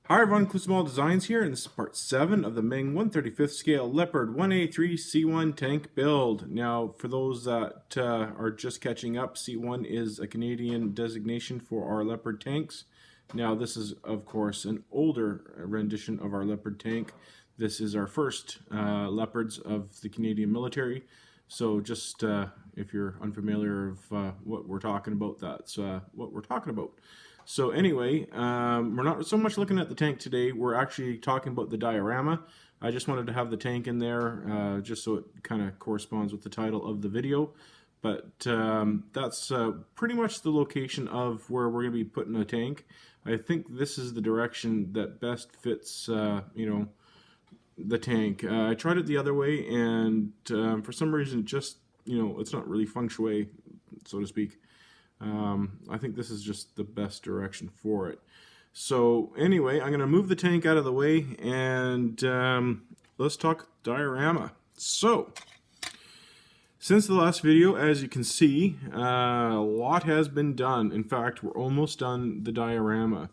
Hi everyone, Small Designs here, and this is part 7 of the Meng 135th scale Leopard 1A3 C1 tank build. Now, for those that are just catching up, C1 is a Canadian designation for our Leopard tanks. Now, this is, of course, an older rendition of our Leopard tank. This is our first Leopards of the Canadian military. So just if you're unfamiliar of what we're talking about, that's what we're talking about. So anyway, we're not so much looking at the tank today. We're actually talking about the diorama. I just wanted to have the tank in there just so it kind of corresponds with the title of the video. But that's pretty much the location of where we're going to be putting the tank. I think this is the direction that best fits, the tank. I tried it the other way, and for some reason, just, it's not really feng shui, so to speak. I think this is just the best direction for it. So anyway, I'm going to move the tank out of the way, and let's talk diorama. So, since the last video, as you can see, a lot has been done. In fact, we're almost done the diorama.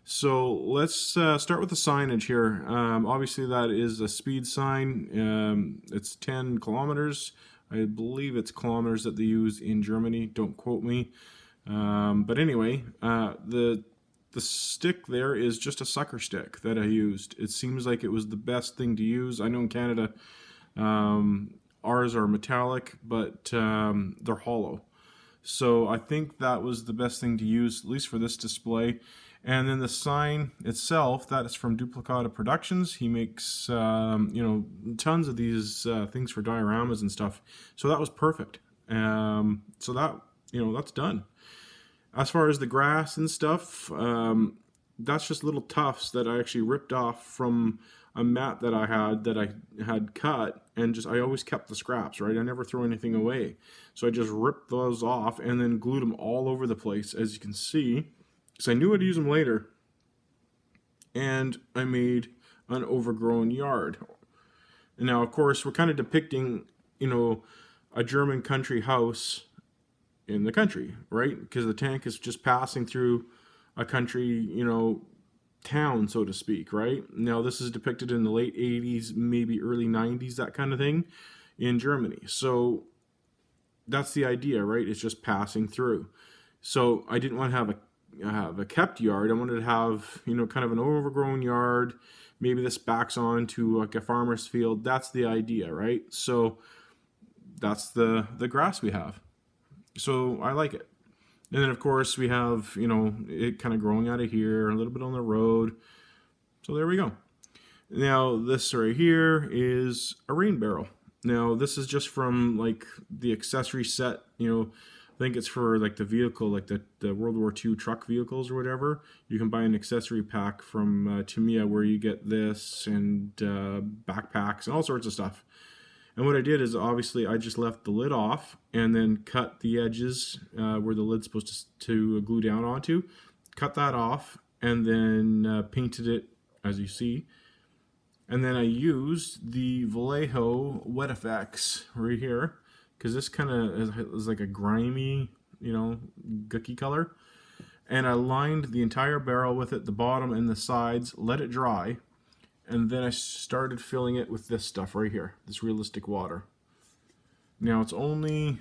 So let's start with the signage here. Obviously that is a speed sign. It's 10 kilometers. I believe it's kilometers that they use in Germany. Don't quote me. But anyway, the stick there is just a sucker stick that I used. It seems like it was the best thing to use. I know in Canada, ours are metallic, but they're hollow. So I think that was the best thing to use, at least for this display. And then the sign itself, that is from Duplicata Productions. He makes, tons of these things for dioramas and stuff. So that was perfect. So that, that's done. As far as the grass and stuff, that's just little tufts that I actually ripped off from a mat that I had cut, and I always kept the scraps, right? I never throw anything away. So I just ripped those off and then glued them all over the place, as you can see. So I knew I'd use them later, and I made an overgrown yard. And now, of course, we're kind of depicting, a German country house in the country, right? Because the tank is just passing through a country, town, so to speak, right? Now, this is depicted in the late 80s, maybe early 90s, that kind of thing, in Germany. So that's the idea, right? It's just passing through. So I didn't want to have a kept yard. I wanted to have, kind of an overgrown yard. Maybe this backs on to like a farmer's field. That's the idea, right? So that's the grass we have. So I like it. And then of course we have, it kind of growing out of here, a little bit on the road. So there we go. Now this right here is a rain barrel. Now this is just from like the accessory set, I think it's for like the vehicle, like the World War II truck vehicles or whatever. You can buy an accessory pack from Tamiya where you get this and backpacks and all sorts of stuff. And what I did is obviously I just left the lid off and then cut the edges where the lid's supposed to glue down onto. Cut that off and then painted it as you see. And then I used the Vallejo Wet Effects right here, because this kind of is like a grimy, gooky color. And I lined the entire barrel with it, the bottom and the sides, let it dry, and then I started filling it with this stuff right here, this realistic water. Now it's only,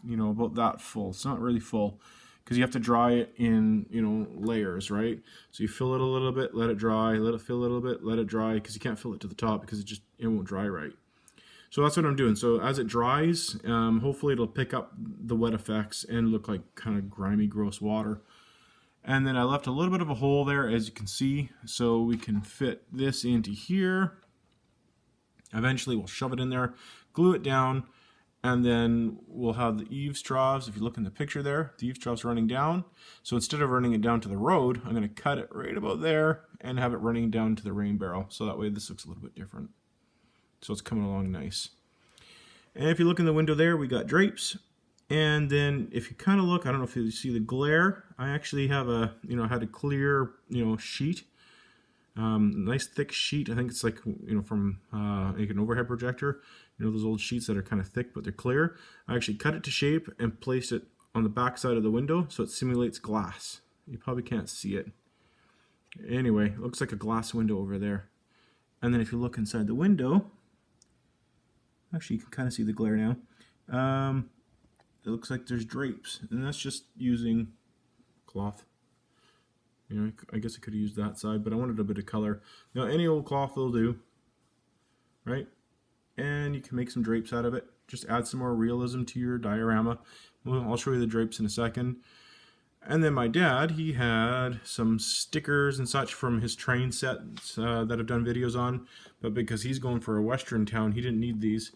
about that full. It's not really full, because you have to dry it in, layers, right? So you fill it a little bit, let it dry, let it fill a little bit, let it dry, because you can't fill it to the top because it won't dry right. So that's what I'm doing. So as it dries, hopefully it'll pick up the wet effects and look like kind of grimy, gross water. And then I left a little bit of a hole there, as you can see, so we can fit this into here. Eventually we'll shove it in there, glue it down, and then we'll have the eaves troughs. If you look in the picture there, the eaves troughs running down. So instead of running it down to the road, I'm going to cut it right about there and have it running down to the rain barrel. So that way this looks a little bit different. So it's coming along nice. And if you look in the window there, we got drapes. And then if you kind of look, I don't know if you see the glare, I actually have had a clear, sheet. Nice thick sheet. I think it's like, from like an overhead projector. Those old sheets that are kind of thick, but they're clear. I actually cut it to shape and placed it on the back side of the window so it simulates glass. You probably can't see it. Anyway, it looks like a glass window over there. And then if you look inside the window, actually you can kind of see the glare now. It looks like there's drapes, and that's just using cloth. You know, I guess I could have used that side, but I wanted a bit of color. Now, any old cloth will do, right? And you can make some drapes out of it. Just add some more realism to your diorama. Well, I'll show you the drapes in a second. And then my dad, he had some stickers and such from his train sets that I've done videos on, but because he's going for a western town, he didn't need these.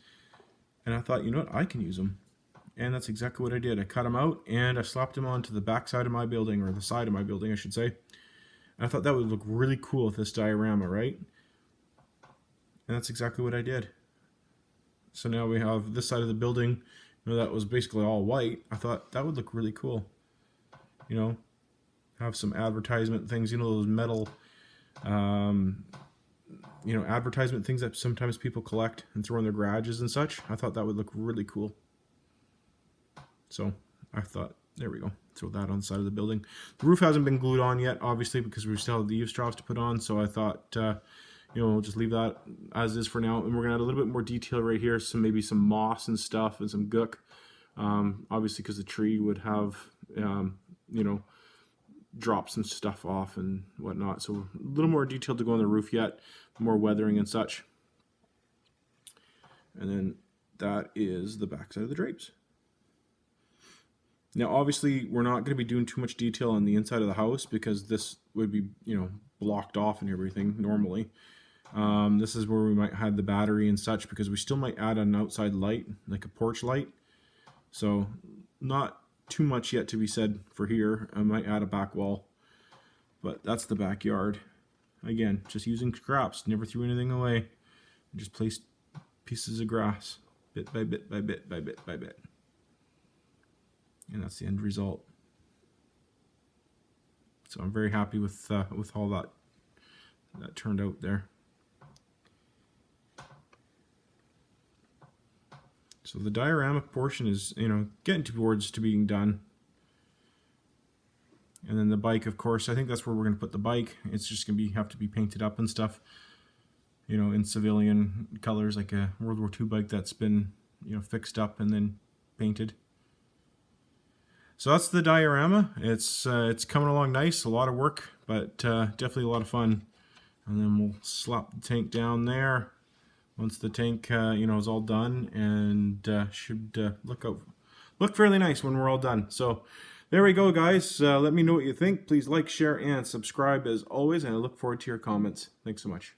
And I thought, you know what, I can use them. And that's exactly what I did. I cut them out and I slapped them onto the back side of my building, or the side of my building, I should say. And I thought that would look really cool with this diorama, right? And that's exactly what I did. So now we have this side of the building, you know, that was basically all white. I thought that would look really cool. You know, have some advertisement things, you know, those metal, you know, advertisement things that sometimes people collect and throw in their garages and such. I thought that would look really cool. So I thought, there we go, throw that on the side of the building. The roof hasn't been glued on yet, obviously, because we still have the eaves troughs to put on. So I thought, you know, we'll just leave that as is for now. And we're going to add a little bit more detail right here. So maybe some moss and stuff and some gook. Obviously, because the tree would have, you know, drop some stuff off and whatnot. So a little more detail to go on the roof yet. More weathering and such. And then that is the back side of the drapes. Now, obviously, we're not going to be doing too much detail on the inside of the house because this would be, you know, blocked off and everything normally. This is where we might have the battery and such, because we still might add an outside light, like a porch light. So, not too much yet to be said for here. I might add a back wall, but that's the backyard. Again, just using scraps, never threw anything away. Just placed pieces of grass, bit by bit by bit by bit by bit. And that's the end result. So I'm very happy with all that turned out there. So the diorama portion is, you know, getting towards to being done. And then the bike, of course, I think that's where we're going to put the bike. It's just going to have to be painted up and stuff, you know, in civilian colors, like a World War II bike that's been, you know, fixed up and then painted. So that's the diorama. It's coming along nice, a lot of work, but definitely a lot of fun. And then we'll slap the tank down there once the tank you know, is all done, and should look fairly nice when we're all done. So there we go, guys. Let me know what you think. Please like, share, and subscribe as always, and I look forward to your comments. Thanks so much.